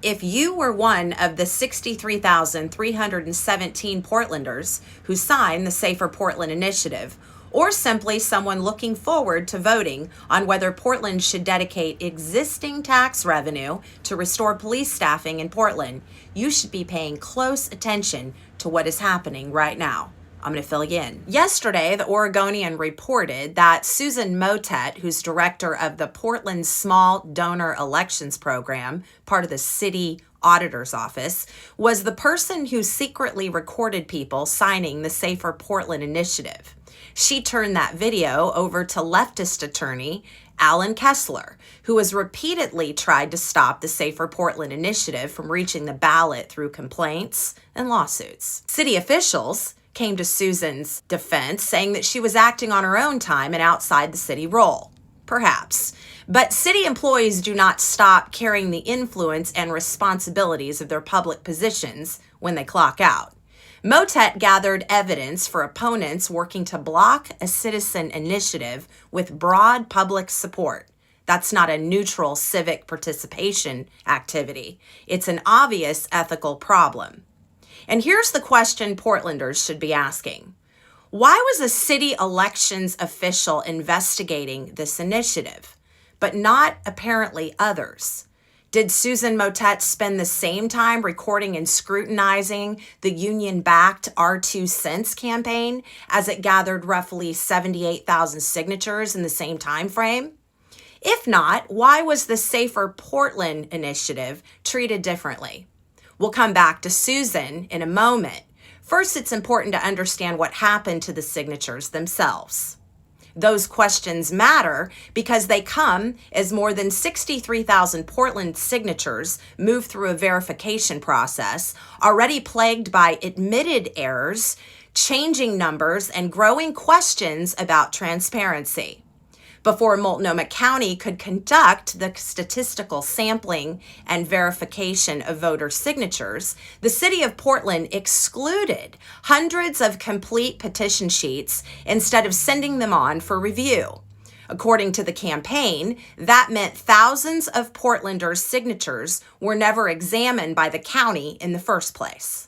If you were one of the 63,317 Portlanders who signed the Safer Portland Initiative, or simply someone looking forward to voting on whether Portland should dedicate existing tax revenue to restore police staffing in Portland, you should be paying close attention to what is happening right now. I'm going to fill you in. Yesterday, the Oregonian reported that Susan Motet, who's director of the Portland Small Donor Elections Program, part of the city auditor's office, was the person who secretly recorded people signing the Safer Portland Initiative. She turned that video over to leftist attorney Alan Kessler, who has repeatedly tried to stop the Safer Portland Initiative from reaching the ballot through complaints and lawsuits. City officials came to Susan's defense, saying that she was acting on her own time and outside the city role. Perhaps. But city employees do not stop carrying the influence and responsibilities of their public positions when they clock out. Motet gathered evidence for opponents working to block a citizen initiative with broad public support. That's not a neutral civic participation activity. It's an obvious ethical problem. And here's the question Portlanders should be asking. Why was a city elections official investigating this initiative, but not apparently others? Did Susan Motet spend the same time recording and scrutinizing the union-backed R2 Cents campaign as it gathered roughly 78,000 signatures in the same time frame? If not, why was the Safer Portland initiative treated differently? We'll come back to Susan in a moment. First, it's important to understand what happened to the signatures themselves. Those questions matter because they come as more than 63,000 Portland signatures move through a verification process already plagued by admitted errors, changing numbers, and growing questions about transparency. Before Multnomah County could conduct the statistical sampling and verification of voter signatures, the city of Portland excluded hundreds of complete petition sheets instead of sending them on for review. According to the campaign, that meant thousands of Portlanders' signatures were never examined by the county in the first place.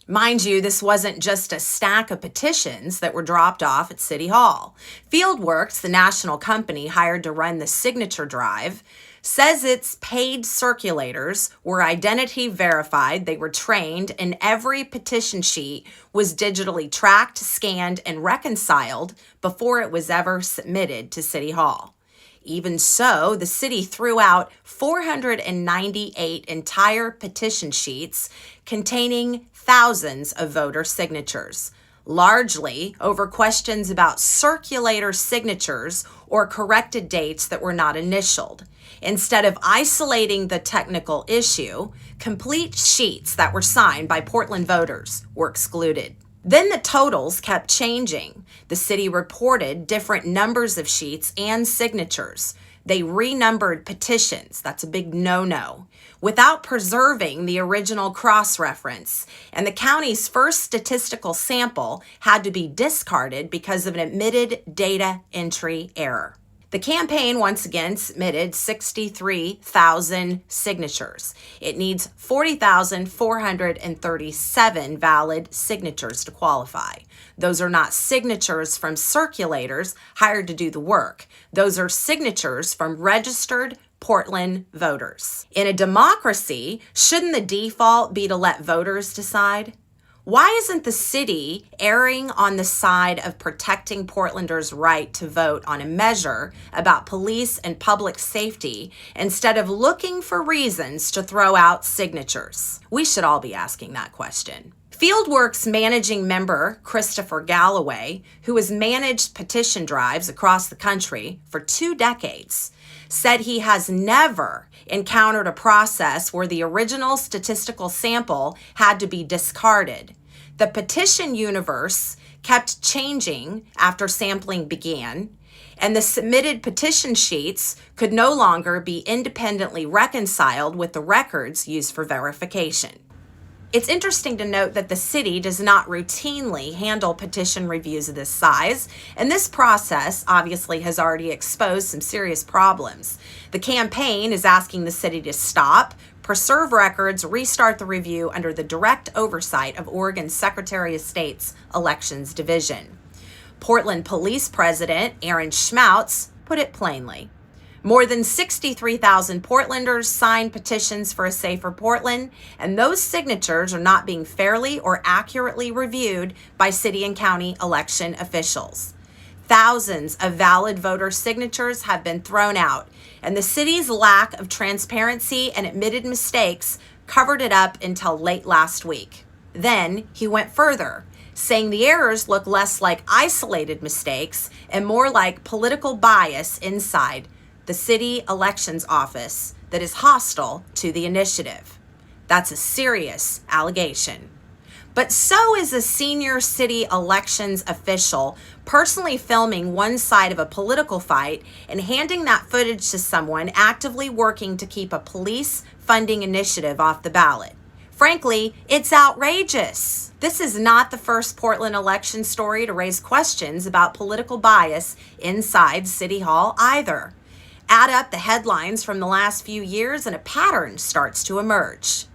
Mind you, this wasn't just a stack of petitions that were dropped off at City Hall. Fieldworks, the national company hired to run the signature drive, says its paid circulators were identity verified, they were trained, and every petition sheet was digitally tracked, scanned, and reconciled before it was ever submitted to City Hall. Even so, the city threw out 498 entire petition sheets containing thousands of voter signatures, largely over questions about circulator signatures or corrected dates that were not initialed. Instead of isolating the technical issue, complete sheets that were signed by Portland voters were excluded. Then the totals kept changing. The city reported different numbers of sheets and signatures. They renumbered petitions, that's a big no-no, without preserving the original cross-reference. And the county's first statistical sample had to be discarded because of an admitted data entry error. The campaign once again submitted 63,000 signatures. It needs 40,437 valid signatures to qualify. Those are not signatures from circulators hired to do the work. Those are signatures from registered Portland voters. In a democracy, shouldn't the default be to let voters decide? Why isn't the city erring on the side of protecting Portlanders' right to vote on a measure about police and public safety instead of looking for reasons to throw out signatures? We should all be asking that question. Fieldworks managing member Christopher Galloway, who has managed petition drives across the country for 2 decades, said he has never encountered a process where the original statistical sample had to be discarded. The petition universe kept changing after sampling began, and the submitted petition sheets could no longer be independently reconciled with the records used for verification. It's interesting to note that the city does not routinely handle petition reviews of this size, and this process obviously has already exposed some serious problems. The campaign is asking the city to stop, preserve records, restart the review under the direct oversight of Oregon's Secretary of State's Elections Division. Portland Police President Aaron Schmautz put it plainly. More than 63,000 Portlanders signed petitions for a safer Portland, and those signatures are not being fairly or accurately reviewed by city and county election officials. Thousands of valid voter signatures have been thrown out, and the city's lack of transparency and admitted mistakes covered it up until late last week. Then he went further, saying the errors look less like isolated mistakes and more like political bias inside the city elections office that is hostile to the initiative. That's a serious allegation. But so is a senior city elections official personally filming one side of a political fight and handing that footage to someone actively working to keep a police funding initiative off the ballot. Frankly, it's outrageous. This is not the first Portland election story to raise questions about political bias inside City Hall either. Add up the headlines from the last few years and a pattern starts to emerge.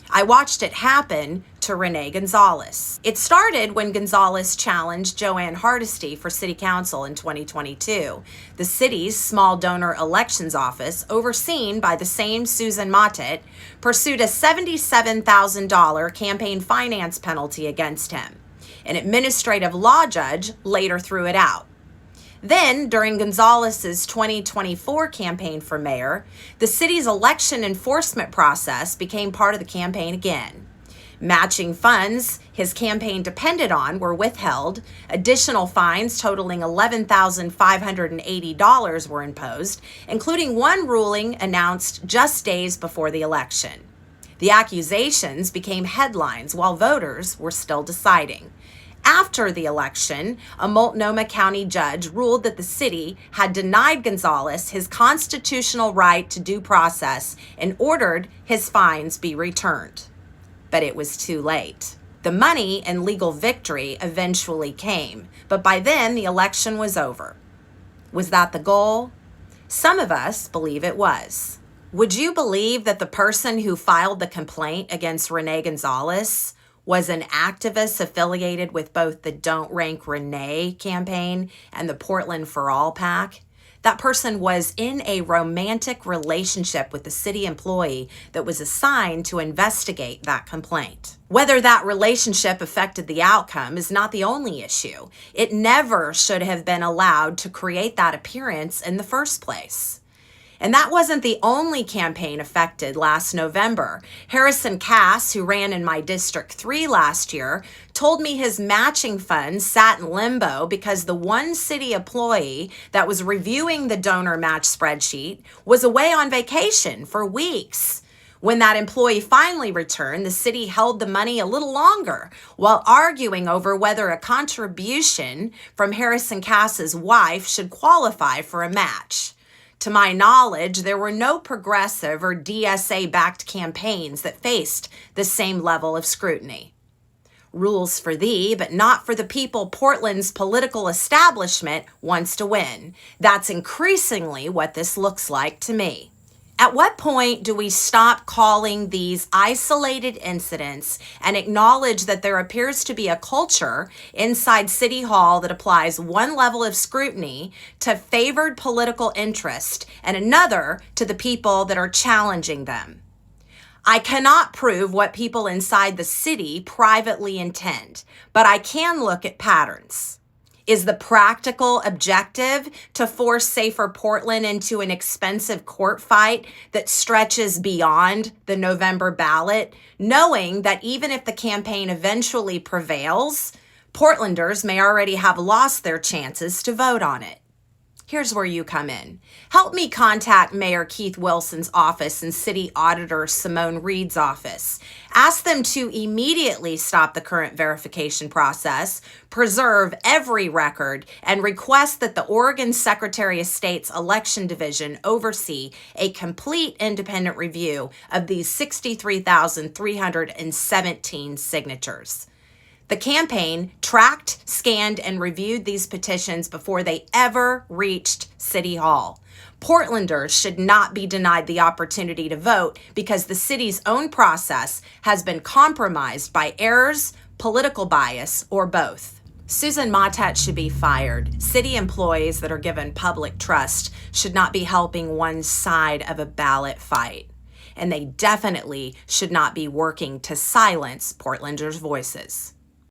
I watched it happen to Renee Gonzalez. It started when Gonzalez challenged Joanne Hardesty for city council in 2022. The city's small donor elections office, overseen by the same Susan Mottet, pursued a $77,000 campaign finance penalty against him. An administrative law judge later threw it out. Then, during Gonzalez's 2024 campaign for mayor, the city's election enforcement process became part of the campaign again. Matching funds his campaign depended on were withheld. Additional fines totaling $11,580 were imposed, including one ruling announced just days before the election. The accusations became headlines while voters were still deciding. After the election, a Multnomah County judge ruled that the city had denied Gonzalez his constitutional right to due process and ordered his fines be returned. But it was too late. The money and legal victory eventually came, but by then the election was over. Was that the goal? Some of us believe it was. Would you believe that the person who filed the complaint against Renee Gonzalez was an activist affiliated with both the Don't Rank Renee campaign and the Portland for All PAC? That person was in a romantic relationship with the city employee that was assigned to investigate that complaint. Whether that relationship affected the outcome is not the only issue. It never should have been allowed to create that appearance in the first place. And that wasn't the only campaign affected last November. Harrison Cass, who ran in my District 3 last year, told me his matching funds sat in limbo because the one city employee that was reviewing the donor match spreadsheet was away on vacation for weeks. When that employee finally returned, the city held the money a little longer while arguing over whether a contribution from Harrison Cass's wife should qualify for a match. To my knowledge, there were no progressive or DSA-backed campaigns that faced the same level of scrutiny. Rules for thee, but not for the people Portland's political establishment wants to win. That's increasingly what this looks like to me. At what point do we stop calling these isolated incidents and acknowledge that there appears to be a culture inside City Hall that applies one level of scrutiny to favored political interest and another to the people that are challenging them? I cannot prove what people inside the city privately intend, but I can look at patterns. Is the practical objective to force Safer Portland into an expensive court fight that stretches beyond the November ballot, knowing that even if the campaign eventually prevails, Portlanders may already have lost their chances to vote on it? Here's where you come in. Help me contact Mayor Keith Wilson's office and City Auditor Simone Reed's office. Ask them to immediately stop the current verification process, preserve every record, and request that the Oregon Secretary of State's Election Division oversee a complete independent review of these 63,317 signatures. The campaign tracked, scanned, and reviewed these petitions before they ever reached City Hall. Portlanders should not be denied the opportunity to vote because the city's own process has been compromised by errors, political bias, or both. Susan Mottet should be fired. City employees that are given public trust should not be helping one side of a ballot fight. And they definitely should not be working to silence Portlanders' voices.